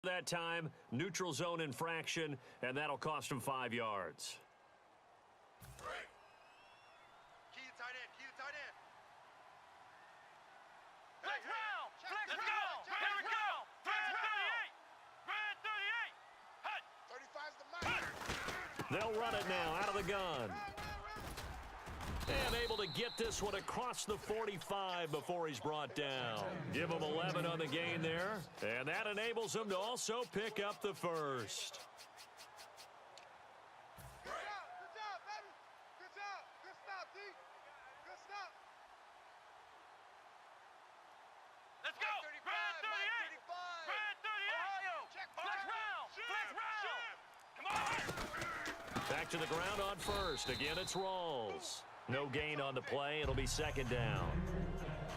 That time, neutral zone infraction, and that'll cost him 5 yards. Key to tight end, key to tight end. Flex round! Flex round! Here we go! Red 38! Red 38! Hut! 35's the They'll run it now out of the gun. And able to get this one across the 45 before he's brought down. Give him 11 on the gain there, and that enables him to also pick up the first. Good job, baby. Good job. Good stop, D. Good stop. Let's go! Red 38! Red 38! Ohio! Flex round! Flex round! Come on! Back to the ground on first. Again, it's Rawls. No gain on the play. It'll be second down.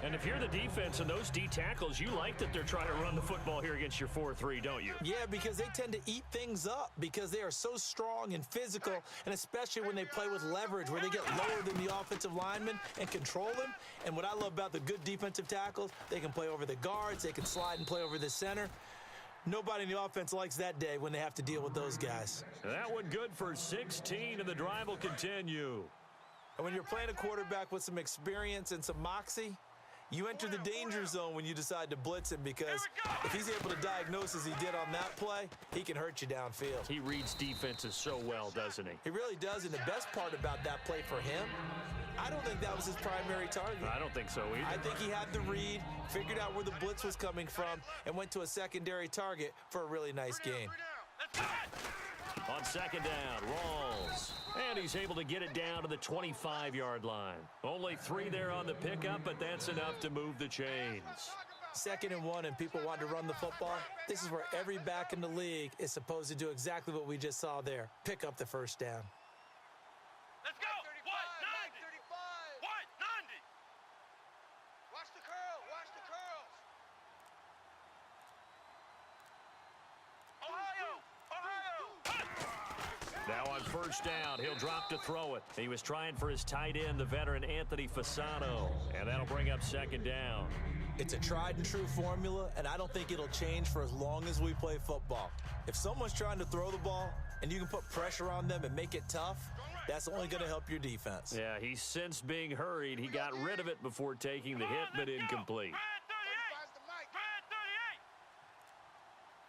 And if you're the defense and those D tackles, you like that they're trying to run the football here against your 4-3, don't you? Yeah, because they tend to eat things up because they are so strong and physical, and especially when they play with leverage where they get lower than the offensive linemen and control them. And what I love about the good defensive tackles, they can play over the guards, they can slide and play over the center. Nobody in the offense likes that day when they have to deal with those guys. That one good for 16, and the drive will continue. And when you're playing a quarterback with some experience and some moxie, you enter the danger zone when you decide to blitz him, because if he's able to diagnose as he did on that play, he can hurt you downfield. He reads defenses so well, doesn't he? He really does, and the best part about that play for him, I don't think that was his primary target. I don't think so either. I think he had the read, figured out where the blitz was coming from, and went to a secondary target for a really nice gain. On second down, Rawls. And he's able to get it down to the 25-yard line. Only 3 there on the pickup, but that's enough to move the chains. 2nd and 1, and people want to run the football. This is where every back in the league is supposed to do exactly what we just saw there. Pick up the first down. Let's go! White 90! 35. White 90! Watch the curl. Watch the curls. Ohio! Ohio! Now on first down, he'll drop to throw it. He was trying for his tight end, the veteran Anthony Fasano, and that'll bring up second down. It's a tried and true formula, and I don't think it'll change for as long as we play football. If someone's trying to throw the ball and you can put pressure on them and make it tough, that's only going to help your defense. Yeah, he's since being hurried. He got rid of it before taking the hit, but incomplete. Red 35's the mic. 38! Red 38!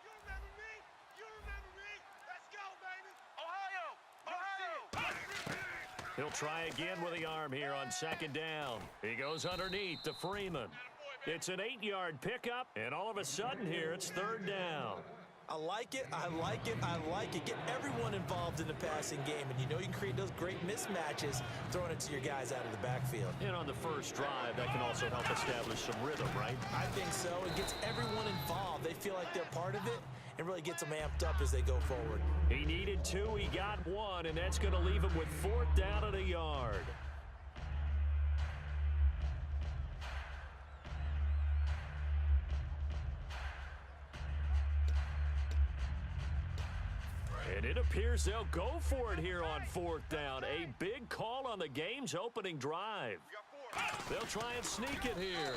You remember me? You remember me? Let's go, baby. Ohio! Ohio! He'll try again with the arm here on second down. He goes underneath to Freeman. It's an 8-yard pickup, and all of a sudden here, it's third down. I like it, I like it, I like it. Get everyone involved in the passing game, and you know you can create those great mismatches throwing it to your guys out of the backfield. And on the first drive, that can also help establish some rhythm, right? I think so. It gets everyone involved. They feel like they're part of it, and really gets them amped up as they go forward. He needed 2, he got 1, and that's going to leave him with 4th down at a yard. And it appears they'll go for it here on 4th down. A big call on the game's opening drive. They'll try and sneak it here.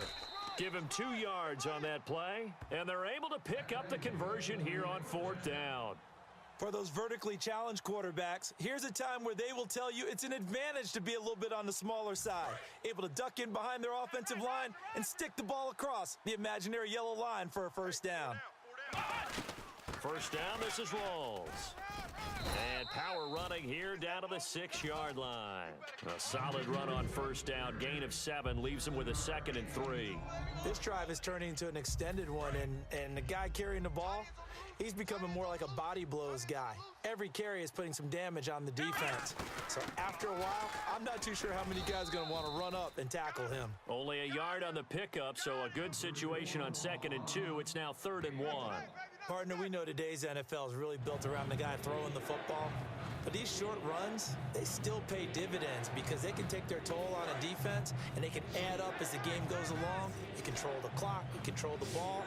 Give him 2 yards on that play, and they're able to pick up the conversion here on 4th down. For those vertically challenged quarterbacks, here's a time where they will tell you it's an advantage to be a little bit on the smaller side, able to duck in behind their offensive line and stick the ball across the imaginary yellow line for a first down. First down, this is Rawls. And power running here down to the 6-yard line. A solid run on first down. Gain of 7 leaves him with a 2nd and 3. This drive is turning into an extended one, and the guy carrying the ball, he's becoming more like a body blows guy. Every carry is putting some damage on the defense. So after a while, I'm not too sure how many guys are going to want to run up and tackle him. Only a yard on the pickup, so a good situation on 2nd and 2. It's now 3rd and 1. Partner, we know today's NFL is really built around the guy throwing the football. But these short runs, they still pay dividends because they can take their toll on a defense, and they can add up as the game goes along. You control the clock, you control the ball,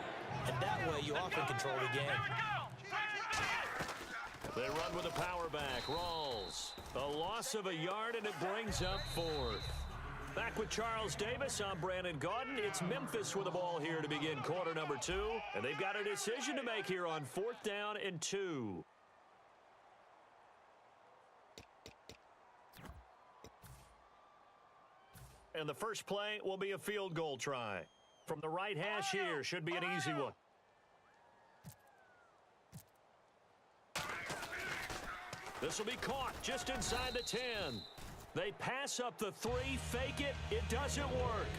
and that way you often control the game. They run with a power back. Rawls. A loss of a yard, and it brings up 4th. Back with Charles Davis, I'm Brandon Gaudin. It's Memphis with the ball here to begin quarter number 2. And they've got a decision to make here on 4th down and 2. And the first play will be a field goal try. From the right hash here, should be an easy one. This will be caught just inside the 10. They pass up the 3, fake it. It doesn't work.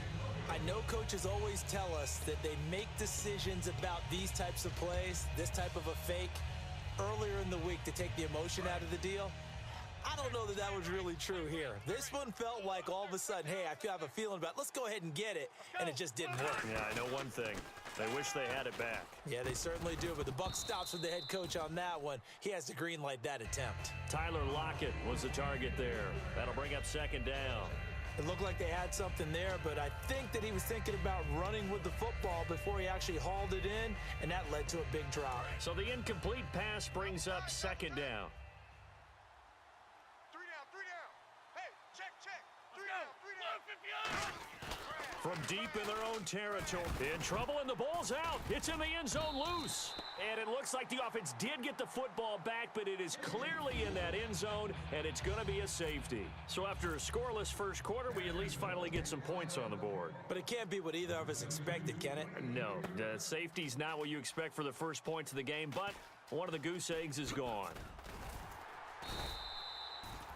I know coaches always tell us that they make decisions about these types of plays, this type of a fake, earlier in the week to take the emotion out of the deal. I don't know that that was really true here. This one felt like all of a sudden, hey, I have a feeling about it. Let's go ahead and get it, and it just didn't work. Yeah, I know one thing. They wish they had it back. Yeah, they certainly do, but the buck stops with the head coach on that one. He has to green light that attempt. Tyler Lockett was the target there. That'll bring up 2nd down. It looked like they had something there, but I think that he was thinking about running with the football before he actually hauled it in, and that led to a big drop. So the incomplete pass brings up 2nd down. From deep in their own territory. In trouble, and the ball's out. It's in the end zone loose. And it looks like the offense did get the football back, but it is clearly in that end zone, and it's going to be a safety. So after a scoreless first quarter, we at least finally get some points on the board. But it can't be what either of us expected, can it? No, the safety's not what you expect for the first points of the game, but one of the goose eggs is gone.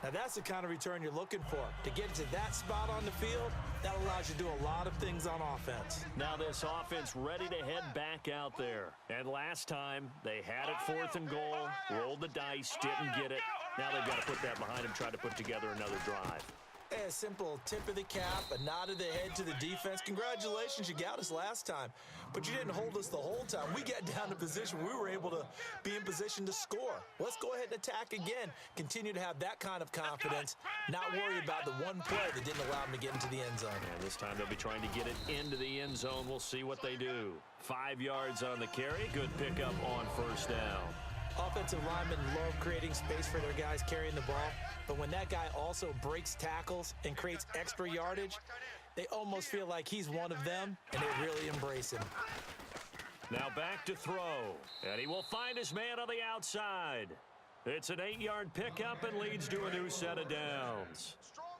Now, that's the kind of return you're looking for. To get to that spot on the field, that allows you to do a lot of things on offense. Now this offense ready to head back out there. And last time, they had it 4th and goal, rolled the dice, didn't get it. Now they've got to put that behind them, try to put together another drive. A simple tip of the cap, a nod of the head to the defense. Congratulations, you got us last time. But you didn't hold us the whole time. We got down to position. We were able to be in position to score. Let's go ahead and attack again. Continue to have that kind of confidence. Not worry about the one play that didn't allow them to get into the end zone. And this time they'll be trying to get it into the end zone. We'll see what they do. 5 yards on the carry. Good pickup on 1st down. Offensive linemen love creating space for their guys carrying the ball, but when that guy also breaks tackles and creates extra yardage, they almost feel like he's one of them, and they really embrace him. Now back to throw, and he will find his man on the outside. It's an 8-yard pickup and leads to a new set of downs.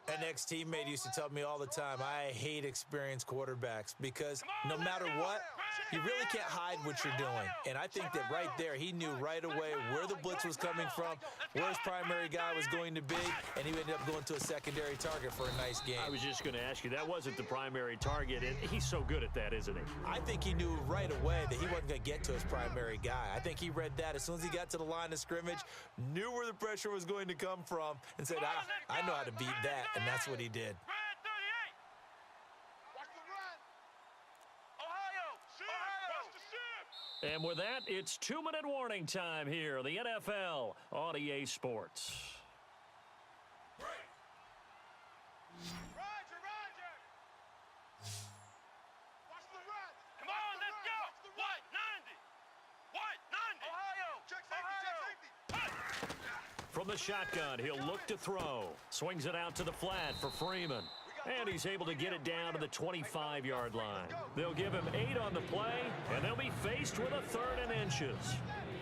An ex-teammate used to tell me all the time, I hate experienced quarterbacks because no matter what, you really can't hide what you're doing. And I think that right there, he knew right away where the blitz was coming from, where his primary guy was going to be, and he ended up going to a secondary target for a nice game. I was just going to ask you, that wasn't the primary target, and he's so good at that, isn't he? I think he knew right away that he wasn't going to get to his primary guy. I think he read that as soon as he got to the line of scrimmage, knew where the pressure was going to come from, and said, I know how to beat that. And that's what he did. And with that, it's 2-minute warning time here, the NFL on EA Sports. Roger, Roger. Watch the run. Come on, let's go. White 90. White 90. Ohio. Check safety, check safety. From the shotgun, he'll look to throw. Swings it out to the flat for Freeman. And he's able to get it down to the 25-yard line. They'll give him 8 on the play, and they'll be faced with a 3rd and inches.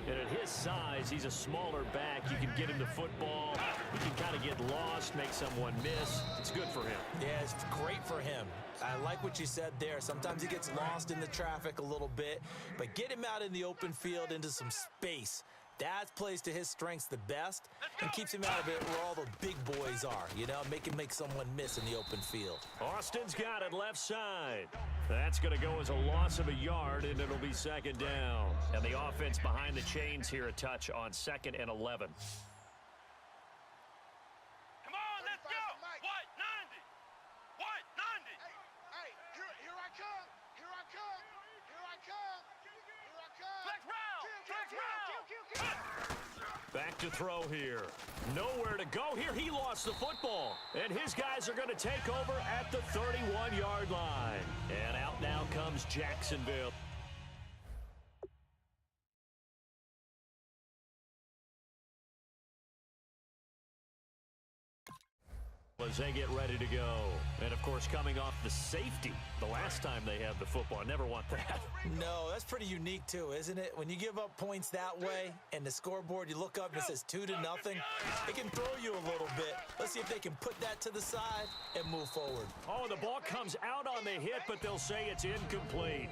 And at his size, he's a smaller back. You can get him the football. He can kind of get lost, make someone miss. It's good for him. Yeah, it's great for him. I like what you said there. Sometimes he gets lost in the traffic a little bit, but get him out in the open field into some space. That plays to his strengths the best and keeps him out of it where all the big boys are, you know, make someone miss in the open field. Austin's got it left side. That's going to go as a loss of a yard, and it'll be 2nd down. And the offense behind the chains here a touch on 2nd and 11. Come on, let's go. White 90. White 90. Hey, here I come. Here I come. Here I come. Here I come. Flex round. Flex round. Back to throw here. Nowhere to go here. He lost the football. And his guys are going to take over at the 31-yard line. And out now comes Jacksonville. as they get ready to go. And, of course, coming off the safety the last time they had the football. I never want that. No, that's pretty unique, too, isn't it? When you give up points that way and the scoreboard, you look up and it says 2-0, it can throw you a little bit. Let's see if they can put that to the side and move forward. Oh, the ball comes out on the hit, but they'll say it's incomplete.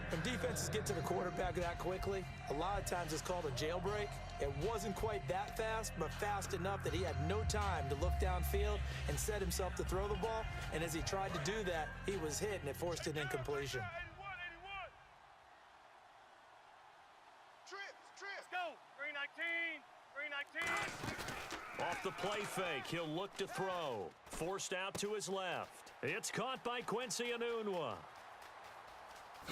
When defenses get to the quarterback that quickly, a lot of times it's called a jailbreak. It wasn't quite that fast, but fast enough that he had no time to look downfield and set himself to throw the ball. And as he tried to do that, he was hit, and it forced an incompletion. Let's go. 319. 319. Off the play fake, he'll look to throw. Forced out to his left. It's caught by Quincy Enunwa.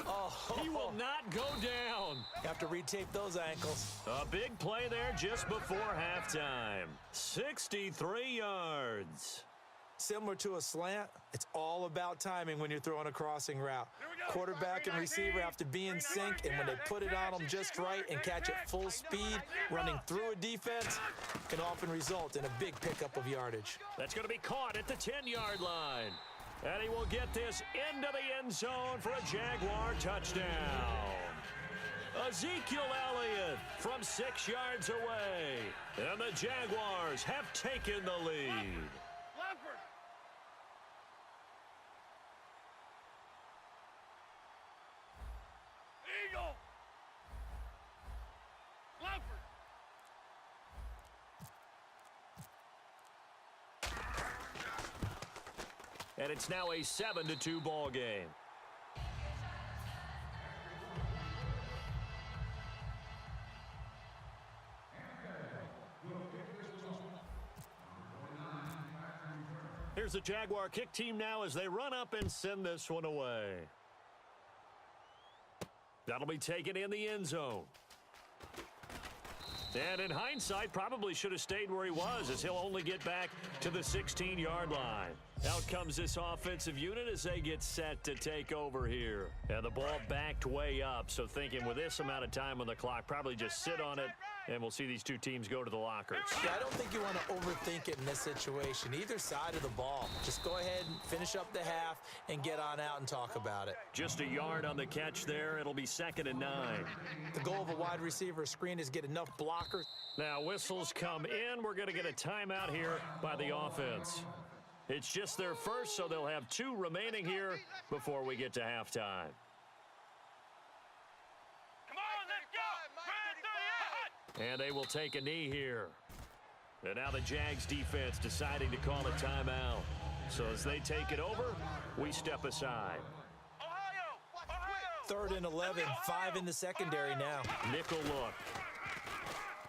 Oh, He will not go down. have to retape those ankles. A big play there just before halftime. 63 yards. Similar to a slant, it's all about timing when you're throwing a crossing route. Quarterback and receiver have to be in sync, and when they put it on them just right and catch it full speed, running through a defense can often result in a big pickup of yardage. That's going to be caught at the 10-yard line. And he will get this into the end zone for a Jaguar touchdown. Ezekiel Elliott from 6 yards away. And the Jaguars have taken the lead. Leopard. Eagle. Leopard. And it's now a 7-2 ball game. Here's the Jaguar kick team now as they run up and send this one away. That'll be taken in the end zone. And in hindsight, probably should have stayed where he was, as he'll only get back to the 16-yard line. Out comes this offensive unit as they get set to take over here. And the ball backed way up, so thinking with this amount of time on the clock, probably just sit on it, and we'll see these two teams go to the lockers. Yeah, I don't think you want to overthink it in this situation. Either side of the ball. Just go ahead and finish up the half and get on out and talk about it. Just a yard on the catch there. It'll be 2nd and 9. The goal of a wide receiver screen is get enough blockers. Now whistles come in. We're going to get a timeout here by the offense. It's just their first, so they'll have 2 remaining here before we get to halftime. Come on, let's go. Red 38. And they will take a knee here. And now the Jags defense deciding to call a timeout. So as they take it over, we step aside. Ohio. 3rd and 11, 5 in the secondary now. Nickel look.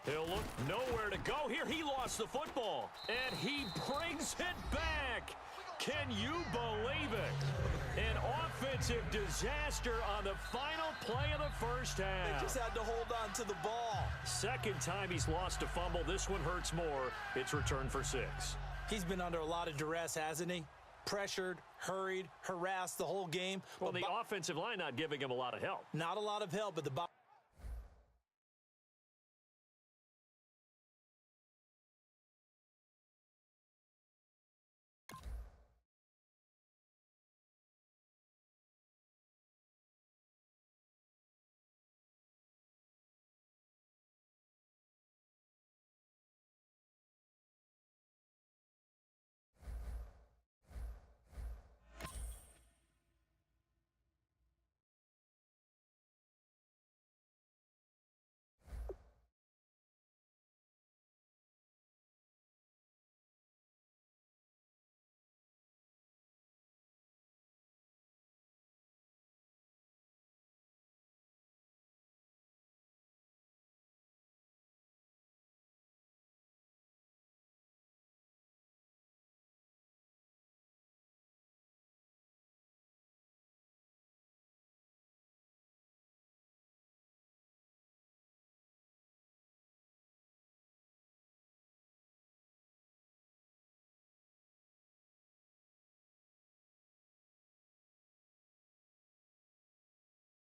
He'll look nowhere to go here. He lost the football, and he brings it back. Can you believe it? An offensive disaster on the final play of the first half. They just had to hold on to the ball. Second time he's lost a fumble. This one hurts more. It's returned for 6. He's been under a lot of duress, hasn't he? Pressured, hurried, harassed the whole game. Well, the offensive line not giving him a lot of help. Not a lot of help, but the